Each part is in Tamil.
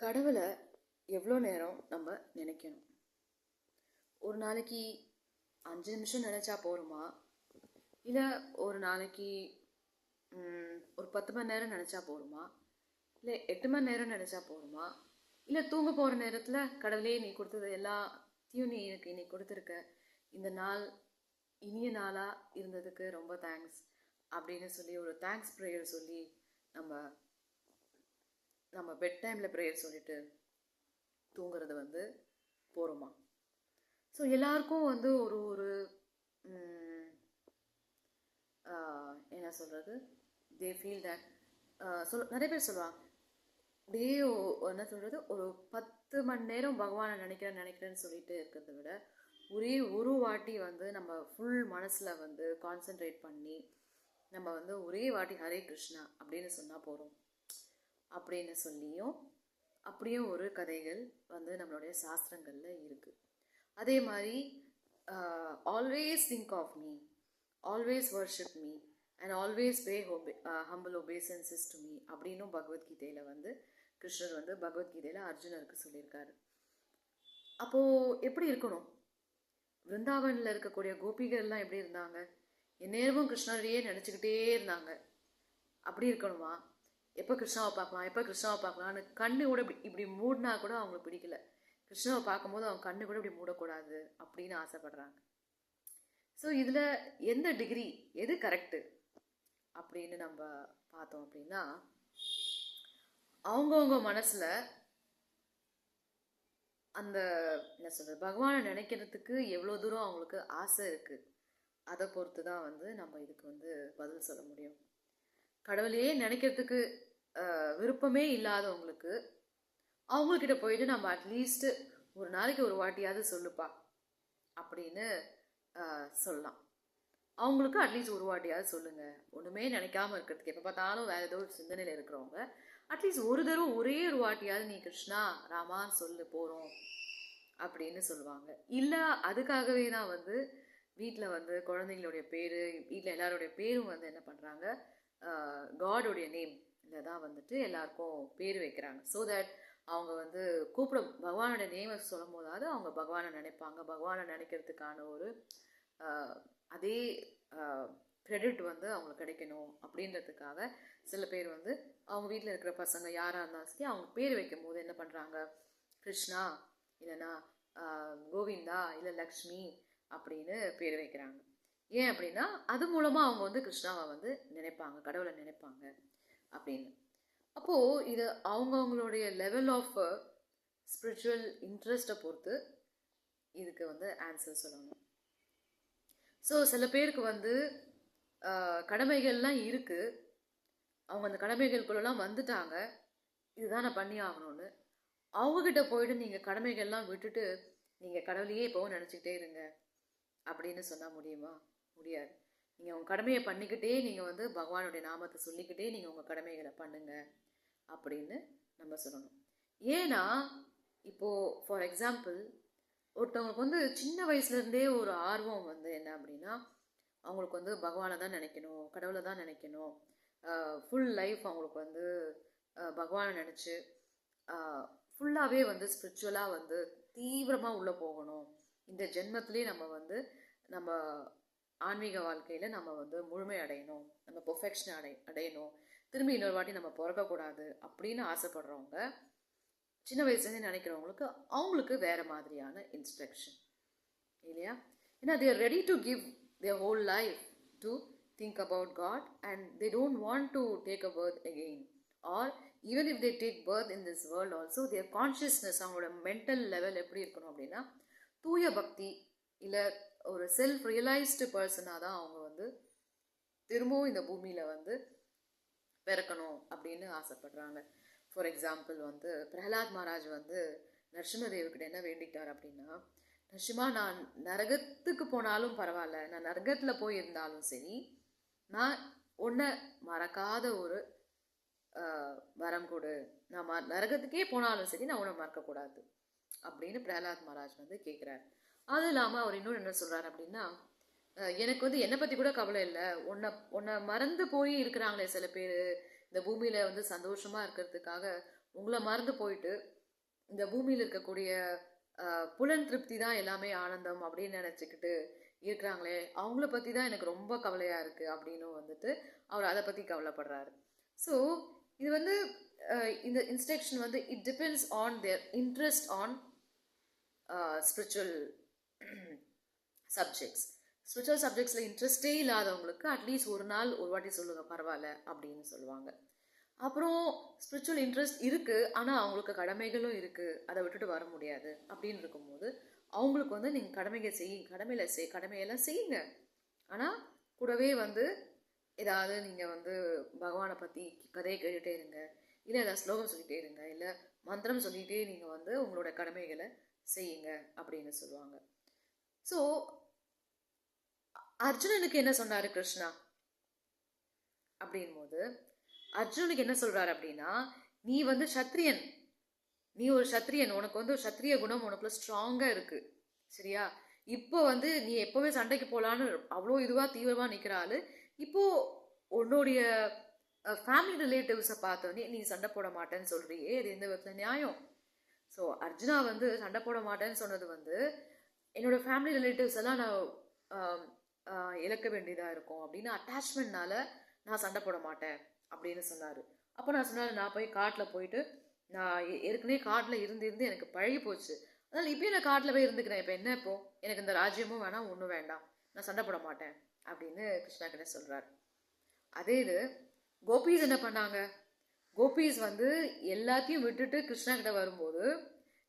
கடவுளை எவ்வளோ நேரம் நம்ம நினைக்கணும்? ஒரு நாளைக்கு 5 நிமிஷம் நினச்சா போருமா? இல்லை ஒரு நாளைக்கு ஒரு 10 மணி நேரம் நினச்சா போருமா? இல்லை 8 மணி நேரம் நினச்சா போருமா? இல்லை தூங்க போகிற நேரத்தில் கடவுளே நீ கொடுத்தது எல்லாத்தையும் நீ எனக்கு இன்னைக்கு கொடுத்துருக்க, இந்த நாள் இனிய நாளாக இருந்ததுக்கு ரொம்ப தேங்க்ஸ் அப்படின்னு சொல்லி ஒரு தேங்க்ஸ் ப்ரேயர் சொல்லி நம்ம நம்ம பெட் டைமில் ப்ரேயர் சொல்லிட்டு தூங்குறது போகிறோமா? ஸோ எல்லாருக்கும் ஒரு ஒரு என்ன சொல்கிறது, தே ஃபீல் தட் நிறைய பேர் சொல்லுவாங்க, அப்படியே என்ன சொல்கிறது, ஒரு 10 மணி நேரம் பகவானை நினைக்கிறேன்னு சொல்லிட்டு இருக்கிறத விட ஒரே ஒரு வாட்டி நம்ம ஃபுல் மனசில் கான்சென்ட்ரேட் பண்ணி நம்ம ஒரே வாட்டி ஹரே கிருஷ்ணா அப்படின்னு சொன்னால் போகிறோம் அப்படின்னு சொல்லியும் அப்படியும் ஒரு கதைகள் நம்மளுடைய சாஸ்திரங்களில் இருக்குது. அதே மாதிரி always think of me, always worship me and always pay humble obeisances to me அப்படின்னும் பகவத்கீதையில் கிருஷ்ணர் பகவத்கீதையில் அர்ஜுனருக்கு சொல்லியிருக்காரு. அப்போது எப்படி இருக்கணும்? விருந்தாவனில் இருக்கக்கூடிய கோபிகள்லாம் எப்படி இருந்தாங்க? எந்நேரமும் கிருஷ்ணரையே நினச்சிக்கிட்டே இருந்தாங்க. அப்படி இருக்கணுமா? எப்போ கிருஷ்ணாவை பார்க்கலான்னு கண்ணு கூட இப்படி மூடினா கூட அவங்களுக்கு பிடிக்கல. கிருஷ்ணாவை பார்க்கும்போது அவங்க கண்ணு கூட இப்படி மூடக்கூடாது அப்படின்னு ஆசைப்படுறாங்க. ஸோ இதில் எந்த டிகிரி எது கரெக்டு அப்படின்னு நம்ம பார்த்தோம் அப்படின்னா, அவங்கவுங்க மனசில் அந்த என்ன சொல்கிறது, பகவானை நினைக்கிறதுக்கு எவ்வளோ தூரம் அவங்களுக்கு ஆசை இருக்குது, அதை பொறுத்து தான் நம்ம இதுக்கு பதில் சொல்ல முடியும். கடவுளையே நினைக்கிறதுக்கு விருப்பமே இல்லாதவங்களுக்கு அவங்கக்கிட்ட போயிட்டு நம்ம அட்லீஸ்ட்டு ஒரு நாளைக்கு ஒரு வாட்டியாவது சொல்லுப்பா அப்படின்னு சொல்லலாம். அவங்களுக்கு அட்லீஸ்ட் ஒரு வாட்டியாவது சொல்லுங்கள், ஒன்றுமே நினைக்காம இருக்கிறதுக்கு. எப்போ பார்த்தாலும் வேறு ஏதோ ஒரு சிந்தனையில் இருக்கிறவங்க அட்லீஸ்ட் ஒரு தடவை ஒரே ஒரு வாட்டியாவது நீ கிருஷ்ணா ராமான்னு சொல்லு போகிறோம் அப்படின்னு சொல்லுவாங்க. இல்லை அதுக்காகவே தான் வீட்டில் குழந்தைங்களுடைய பேர், வீட்டில் எல்லாருடைய பேரும் என்ன பண்ணுறாங்க, காடோடைய நேம் இதில் தான் எல்லாருக்கும் பேர் வைக்கிறாங்க. ஸோ தட் அவங்க கூப்பிட பகவானோட நேமை சொல்லும் போதாவது அவங்க பகவானை நினைப்பாங்க. பகவானை நினைக்கிறதுக்கான ஒரு அதே க்ரெடிட் அவங்களுக்கு கிடைக்கணும் அப்படின்றதுக்காக சில பேர் அவங்க வீட்டில் இருக்கிற பசங்க யாராக இருந்தாலும் சரி அவங்க பேர் வைக்கும் போது என்ன பண்ணுறாங்க, கிருஷ்ணா இல்லைன்னா கோவிந்தா இல்லை லக்ஷ்மி அப்படின்னு பேர் வைக்கிறாங்க. ஏன் அப்படின்னா அது மூலமாக அவங்க கிருஷ்ணாவை நினைப்பாங்க, கடவுளை நினைப்பாங்க அப்படின்னு. அப்போது இது அவங்கவுங்களுடைய லெவல் ஆஃப் ஸ்பிரிச்சுவல் இன்ட்ரெஸ்ட்டை பொறுத்து இதுக்கு ஆன்சர் சொல்லணும். ஸோ சில பேருக்கு கடமைகள்லாம் இருக்குது, அவங்க அந்த கடமைகளுக்குள்ளெல்லாம் வந்துட்டாங்க, இதுதான் நான் பண்ணி ஆகணும்னு. அவங்கக்கிட்ட போயிட்டு நீங்கள் கடமைகள்லாம் விட்டுட்டு நீங்கள் கடவுளையே இப்போவும் நினச்சிக்கிட்டே இருங்க அப்படின்னு சொன்னால் முடியுமா? முடியாது. நீங்கள் உங்கள் கடமையை பண்ணிக்கிட்டே நீங்கள் பகவானுடைய நாமத்தை சொல்லிக்கிட்டே நீங்கள் உங்கள் கடமைகளை பண்ணுங்க அப்படின்னு நம்ம சொல்லணும். ஏன்னா இப்போது ஃபார் எக்ஸாம்பிள் ஒருத்தவங்களுக்கு சின்ன வயசுலேருந்தே ஒரு ஆர்வம் என்ன அப்படின்னா, அவங்களுக்கு பகவானை தான் நினைக்கணும், கடவுளை தான் நினைக்கணும், ஃபுல் லைஃப் அவங்களுக்கு பகவானை நினச்சி ஃபுல்லாகவே ஸ்பிரிச்சுவலாக தீவிரமாக உள்ளே போகணும், இந்த ஜென்மத்திலே நம்ம நம்ம ஆன்மீக வாழ்க்கையில் நம்ம முழுமை அடையணும், நம்ம பெர்ஃபெக்ஷன் அடையணும், திரும்பி இன்னொரு வாட்டி நம்ம பிறக்கக்கூடாது அப்படின்னு ஆசைப்படுறவங்க, சின்ன வயசுலேருந்து நினைக்கிறவங்களுக்கு அவங்களுக்கு வேறு மாதிரியான இன்ஸ்ட்ரக்ஷன் இல்லையா? ஏன்னா they are ready to give their whole life to think about God and they don't want to take a birth again, or even if they take birth in this world also their consciousness, அவங்களோட மென்டல் லெவல் எப்படி இருக்கணும் அப்படின்னா தூய பக்தி இல்லை ஒரு செல்ஃப் ரியலைஸ்டு பர்சனாக தான் அவங்க திரும்பவும் இந்த பூமியில் பிறக்கணும் அப்படின்னு ஆசைப்படுறாங்க. ஃபார் எக்ஸாம்பிள் பிரஹலாத் மகாராஜ் நரசிம்மதேவர்கிட்ட என்ன வேண்டிட்டார் அப்படின்னா, நரசிம்மா நான் நரகத்துக்கு போனாலும் பரவாயில்ல, நான் நரகத்தில் போயிருந்தாலும் சரி, நான் ஒன்றை மறக்காத ஒரு வரம் கொடு, நான் நரகத்துக்கே போனாலும் சரி நான் உன்னை மறக்கக்கூடாது அப்படின்னு பிரஹலாத் மகாராஜ் கேட்குறாரு. அதுவும் இல்லாமல் அவர் இன்னொன்று என்ன சொல்கிறார் அப்படின்னா, எனக்கு என்னை பற்றி கூட கவலை இல்லை, உன்னை மறந்து போய் இருக்கிறாங்களே சில பேர் இந்த பூமியில் சந்தோஷமாக இருக்கிறதுக்காக உங்களை மறந்து போயிட்டு இந்த பூமியில் இருக்கக்கூடிய புலன் திருப்தி தான் எல்லாமே ஆனந்தம் அப்படின்னு நினச்சிக்கிட்டு இருக்கிறாங்களே, அவங்கள பற்றி தான் எனக்கு ரொம்ப கவலையாக இருக்குது அப்படின்னு வந்துட்டு அவர் அதை பற்றி கவலைப்படுறாரு. ஸோ இது வந்து இந்த இன்ஸ்ட்ரக்ஷன் வந்து it depends on their interest on spiritual subjects. Spiritual சப்ஜெக்ட்ஸில் இன்ட்ரெஸ்டே இல்லாதவங்களுக்கு அட்லீஸ்ட் ஒரு நாள் ஒரு வாட்டி சொல்லுங்க பரவாயில்ல அப்படின்னு சொல்லுவாங்க. அப்புறம் ஸ்பிரிச்சுவல் இன்ட்ரெஸ்ட் இருக்குது, ஆனால் அவங்களுக்கு கடமைகளும் இருக்குது, அதை விட்டுட்டு வர முடியாது அப்படின்னு இருக்கும்போது அவங்களுக்கு வந்து நீங்கள் கடமையெல்லாம் செய்யுங்க. ஆனால் கூடவே வந்து ஏதாவது நீங்கள் வந்து பகவானை பற்றி கதையை கேட்டுகிட்டே இருங்க, இல்லை ஏதாவது ஸ்லோகம் சொல்லிகிட்டே இருங்க, இல்லை மந்திரம் சொல்லிகிட்டே நீங்கள் வந்து உங்களோட கடமைகளை செய்யுங்க அப்படின்னு சொல்லுவாங்க. ஸோ அர்ஜுனனுக்கு என்ன சொன்னார் கிருஷ்ணா அப்படின் போது, அர்ஜுனனுக்கு என்ன சொல்றாரு அப்படின்னா, நீ வந்து சத்திரியன், நீ ஒரு சத்திரியன், உனக்கு வந்து ஒரு சத்திரிய குணம் உனக்குள்ள ஸ்ட்ராங்கா இருக்கு, சரியா? இப்போ வந்து நீ எப்பவுமே சண்டைக்கு போலான்னு அவ்வளோ இதுவா தீவிரமா நிக்கிறாள். இப்போ உன்னுடைய ஃபேமிலி ரிலேட்டிவ்ஸை பார்த்தோன்னே நீ சண்டை போட மாட்டேன்னு சொல்றியே, இது எந்த விதத்துல நியாயம்? ஸோ அர்ஜுனா வந்து சண்டை போட மாட்டேன்னு சொன்னது வந்து என்னோட ஃபேமிலி ரிலேட்டிவ்ஸ் எல்லாம் நான் இழக்க வேண்டியதாக இருக்கும் அப்படின்னு அட்டாச்மெண்ட்னால நான் சண்டை போட மாட்டேன் அப்படின்னு சொன்னார். அப்போ நான் சொன்னார், நான் போய் காட்டில் போயிட்டு நான் ஏற்கனவே காட்டில் இருந்து எனக்கு பழகி போச்சு, அதனால் இப்போயும் நான் காட்டில் போய் இருந்துக்கிறேன், இப்போ என்ன, இப்போ எனக்கு இந்த ராஜ்யமும் வேணாம் ஒன்றும் வேண்டாம், நான் சண்டை போட மாட்டேன் அப்படின்னு கிருஷ்ணா கிட்ட சொல்கிறார். அதே இது கோபீஸ் என்ன பண்ணாங்க, கோபீஸ் வந்து எல்லாத்தையும் விட்டுட்டு கிருஷ்ணா கிட்ட வரும்போது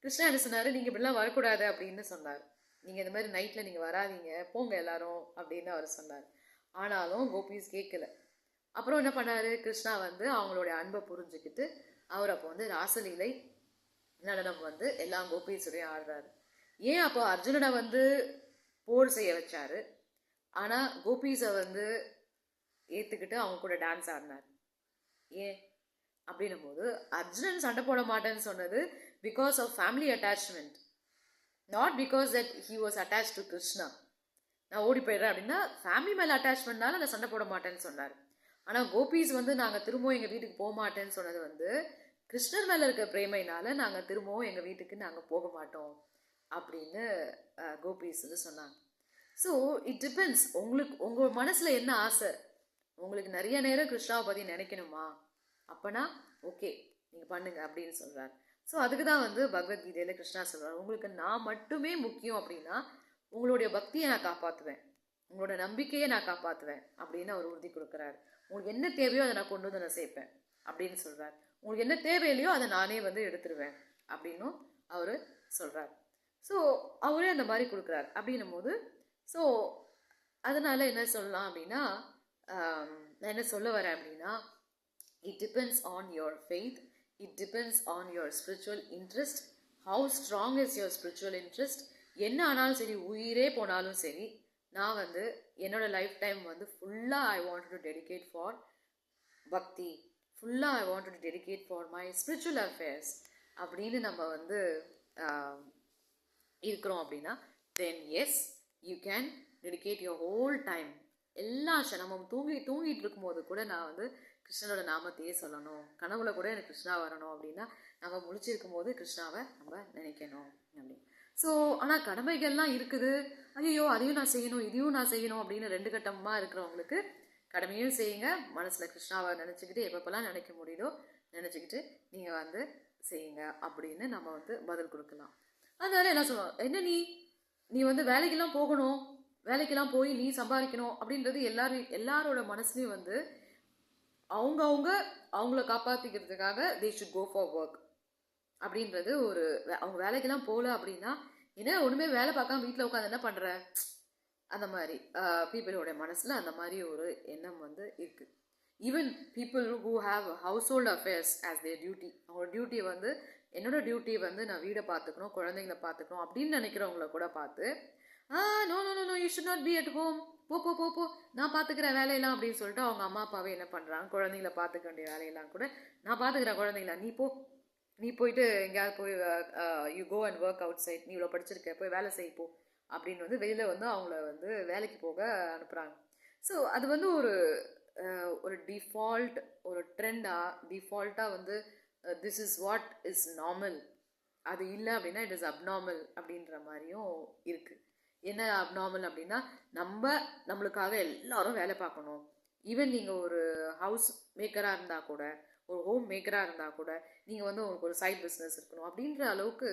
கிருஷ்ணா என்ன சொன்னார், நீங்கள் இப்படிலாம் வரக்கூடாது அப்படின்னு சொன்னார். நீங்கள் இந்த மாதிரி நைட்டில் நீங்கள் வராதீங்க, போங்க எல்லாரும் அப்படின்னு அவர் சொன்னார். ஆனாலும் கோபீஸ் கேட்கல. அப்புறம் என்ன பண்ணார், கிருஷ்ணா வந்து அவங்களுடைய அன்பை புரிஞ்சுக்கிட்டு அவர் அப்போ வந்து ராசலீலை நடனம் வந்து எல்லா கோபீஸுடையும் ஆடுறாரு. ஏன் அப்போ அர்ஜுனனை வந்து போர் செய்ய வச்சாரு, ஆனால் கோபீஸை வந்து ஏற்றுக்கிட்டு அவங்க கூட டான்ஸ் ஆடினார். ஏன் அப்படின்னும் போது அர்ஜுனன் சண்டை போட மாட்டேன்னு சொன்னது because of family attachment, not because that he was attach to Krishna. நான் ஓடி போயிடுறேன் அப்படின்னா ஃபேமிலி மேலே அட்டாச்மெண்ட்னால நான் சண்டை போட மாட்டேன்னு சொன்னார். ஆனால் கோபீஸ் வந்து நாங்கள் திரும்பவும் எங்கள் வீட்டுக்கு போக மாட்டேன்னு சொன்னது வந்து கிருஷ்ணர் மேலே இருக்க பிரேமையினால நாங்கள் திரும்பவும் எங்கள் வீட்டுக்கு நாங்கள் போக மாட்டோம் அப்படின்னு கோபீஸ் வந்து சொன்னாங்க. ஸோ இட் டிபெண்ட்ஸ், உங்களுக்கு உங்கள் மனசில் என்ன ஆசை, உங்களுக்கு நிறைய நேரம் கிருஷ்ணாவை பற்றி நினைக்கணுமா, அப்போனா ஓகே நீங்கள் பண்ணுங்க அப்படின்னு சொல்கிறார். ஸோ அதுக்கு தான் வந்து பகவத்கீதையில் கிருஷ்ணா சொல்கிறார், உங்களுக்கு நான் மட்டுமே முக்கியம் அப்படின்னா உங்களுடைய பக்தியை நான் காப்பாற்றுவேன், உங்களோட நம்பிக்கையை நான் காப்பாற்றுவேன் அப்படின்னு அவர் உறுதி கொடுக்குறாரு. உங்களுக்கு என்ன தேவையோ அதை நான் கொண்டு வந்து நான் சேர்ப்பேன் அப்படின்னு சொல்கிறார். உங்களுக்கு என்ன தேவையில்லையோ அதை நானே வந்து எடுத்துருவேன் அப்படின்னும் அவர் சொல்கிறார். ஸோ அவரே அந்த மாதிரி கொடுக்குறாரு அப்படின்னும் போது, ஸோ அதனால் என்ன சொல்லலாம் அப்படின்னா, நான் என்ன சொல்ல வரேன் அப்படின்னா, it depends on your faith, it depends on your spiritual interest, how strong is your spiritual interest. என்ன ஆனாலும் சரி, உயிரே போனாலும் சரி, நான் வந்து என்னோடய லைஃப் டைம் வந்து ஃபுல்லாக I want to dedicate for bhakti, ஃபுல்லாக I want to dedicate for my spiritual affairs அப்படின்னு நம்ம வந்து இருக்கிறோம் அப்படின்னா, then yes you can dedicate your whole time. எல்லா க்ஷணமும் தூங்கிட்டு இருக்கும்போது கூட நான் வந்து கிருஷ்ணனோட நாமத்தையே சொல்லணும், கனவுல கூட எனக்கு கிருஷ்ணா வரணும் அப்படின்னா நம்ம முழிச்சிருக்கும் போது கிருஷ்ணாவை நம்ம நினைக்கணும் அப்படின்னு. ஸோ ஆனால் கடமைகள்லாம் இருக்குது, ஐயோ அதையும் நான் செய்யணும் இதையும் நான் செய்யணும் அப்படின்னு ரெண்டு கட்டமாக இருக்கிறவங்களுக்கு கடமையும் செய்யுங்க, மனசில் கிருஷ்ணாவை நினச்சிக்கிட்டு எப்பப்பெல்லாம் நினைக்க முடியுதோ நினச்சிக்கிட்டு நீங்கள் வந்து செய்யுங்க அப்படின்னு நம்ம வந்து பதில் கொடுக்கலாம். அதனால என்ன சொல்லுவோம், என்ன நீ வந்து வேலைக்கெல்லாம் போகணும், வேலைக்கெல்லாம் போய் நீ சம்பாதிக்கணும் அப்படின்றது எல்லாரோட மனசுலையும் வந்து அவங்கள காப்பாற்றிக்கிறதுக்காக they should go for work அப்படின்றது ஒரு, அவங்க வேலைக்கெல்லாம் போகல அப்படின்னா என்ன ஒன்றுமே வேலை பார்க்காம வீட்டில் உட்காந்து என்ன பண்ணுற, அந்த மாதிரி பீப்புளோட மனசில் அந்த மாதிரி ஒரு எண்ணம் வந்து இருக்குது. Even people who have household affairs as their duty, அவங்களோட டியூட்டி வந்து என்னோட டியூட்டி வந்து நான் வீடை பார்த்துக்கணும், குழந்தைங்கள பார்த்துக்கணும் அப்படின்னு நினைக்கிறவங்கள கூட பார்த்து no no no no you should not be at home, போ நான் பார்த்துக்கிறேன் வேலையெல்லாம் அப்படின்னு சொல்லிட்டு அவங்க அம்மா அப்பாவே என்ன பண்ணுறாங்க, குழந்தைங்கள பார்த்துக்க வேண்டிய வேலையெல்லாம் கூட நான் பார்த்துக்கிறேன், குழந்தைங்கள நீ போயிட்டு எங்கேயாவது போய் you go and work outside, நீ இவ்வளோ படிச்சிருக்க போய் வேலை செய்ப்போ அப்படின்னு வந்து வெளியில் வந்து அவங்கள வந்து வேலைக்கு போக அனுப்புகிறாங்க. ஸோ அது வந்து ஒரு டிஃபால்ட் ஒரு ட்ரெண்டாக வந்து this is what is normal, அது இல்லை அப்படின்னா இட் இஸ் அப்நார்மல் அப்படின்ற மாதிரியும் இருக்குது. என்ன அப்நார்மல் அப்படின்னா நம்மளுக்காக எல்லாரும் வேலை பார்க்கணும். ஈவன் நீங்கள் ஒரு ஹவுஸ் மேக்கராக இருந்தால் கூட, ஒரு ஹோம் மேக்கராக இருந்தால் கூட, நீங்கள் வந்து உங்களுக்கு ஒரு சைட் பிஸ்னஸ் இருக்கணும் அப்படின்ற அளவுக்கு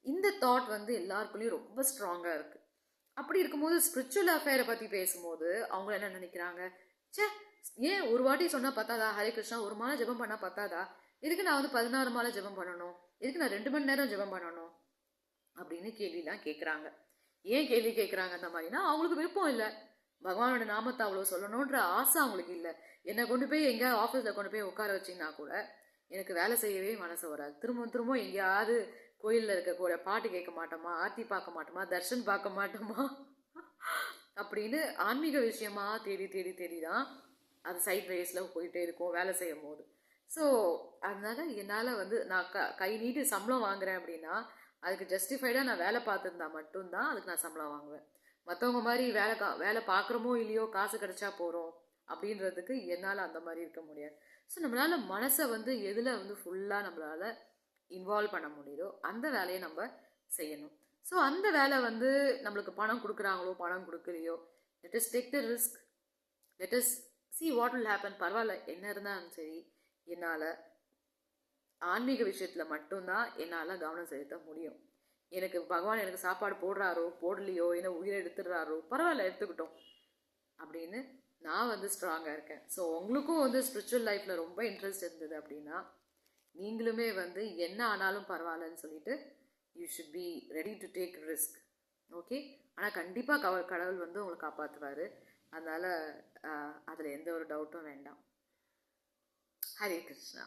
இந்த தாட் வந்து எல்லாருக்குள்ளேயும் ரொம்ப ஸ்ட்ராங்காக இருக்குது. அப்படி இருக்கும்போது ஸ்பிரிச்சுவல் அஃபேரை பற்றி பேசும்போது அவங்க என்ன நினைக்கிறாங்க, சே ஏன் ஒரு வாட்டி சொன்னால் பத்தாதா, ஹரே கிருஷ்ணா ஒரு மாலை ஜெபம் பண்ணால் பத்தாதா, இதுக்கு நான் வந்து 16 மாலை ஜெபம் பண்ணணும், இதுக்கு நான் 2 மணி நேரம் ஜெபம் பண்ணணும் அப்படின்னு கேள்விலாம் கேட்குறாங்க. ஏன் கேள்வி கேட்குறாங்க அந்த மாதிரினா, அவங்களுக்கு விருப்பம் இல்லை, பகவானோட நாமத்தை அவ்வளோ சொல்லணுன்ற ஆசை அவங்களுக்கு இல்லை. என்னை கொண்டு போய் எங்கேயாவது ஆஃபீஸில் கொண்டு போய் உட்கார வச்சிங்கன்னா கூட எனக்கு வேலை செய்யவே மனசு வராது. திரும்ப திரும்ப எங்கேயாவது கோயிலில் இருக்கக்கூட பாட்டு கேட்க மாட்டோமா, ஆர்த்தி பார்க்க மாட்டோமா, தர்ஷன் பார்க்க மாட்டோமா அப்படின்னு ஆன்மீக விஷயமா தேடி தேடி தேடி தான் அது சைட் வேஸில் போயிட்டே இருக்கும் வேலை செய்யும் போது. ஸோ அதனால என்னால் வந்து நான் கை நீட்டி சம்பளம் வாங்குறேன் அப்படின்னா அதுக்கு ஜஸ்டிஃபைடாக நான் வேலை பார்த்துருந்தா மட்டும்தான் அதுக்கு நான் சம்பளம் வாங்குவேன். மற்றவங்க மாதிரி வேலை பார்க்குறோமோ இல்லையோ காசு கிடைச்சா போகிறோம் அப்படின்றதுக்கு என்னால் அந்த மாதிரி இருக்க முடியாது. ஸோ நம்மளால் மனசை வந்து எதில் வந்து ஃபுல்லாக நம்மளால் இன்வால்வ் பண்ண முடியுதோ அந்த வேலையை நம்ம செய்யணும். ஸோ அந்த வேலை வந்து நம்மளுக்கு பணம் கொடுக்குறாங்களோ பணம் கொடுக்கலையோ, let us take the risk, let us see what will happen. பரவாயில்ல, என்ன இருந்தாலும் சரி, என்னால் ஆன்மீக விஷயத்தில் மட்டும்தான் என்னால் கவனம் செலுத்த முடியும். எனக்கு பகவான் எனக்கு சாப்பாடு போடுறாரோ போடலையோ, என்ன உயிரை எடுத்துடுறாரோ பரவாயில்ல எடுத்துக்கிட்டோம் அப்படின்னு நான் வந்து ஸ்ட்ராங்காக இருக்கேன். ஸோ உங்களுக்கும் வந்து ஸ்பிரிச்சுவல் லைஃப்பில் ரொம்ப இன்ட்ரெஸ்ட் இருந்தது அப்படின்னா நீங்களுமே வந்து என்ன ஆனாலும் பரவாயில்லன்னு சொல்லிட்டு you should be ready to take risk. Okay, ஆனால் கண்டிப்பாக கடவுள் வந்து உங்களை காப்பாற்றுவார். அதனால் அதில் எந்த ஒரு டவுட்டும் வேண்டாம். ஹரே கிருஷ்ணா.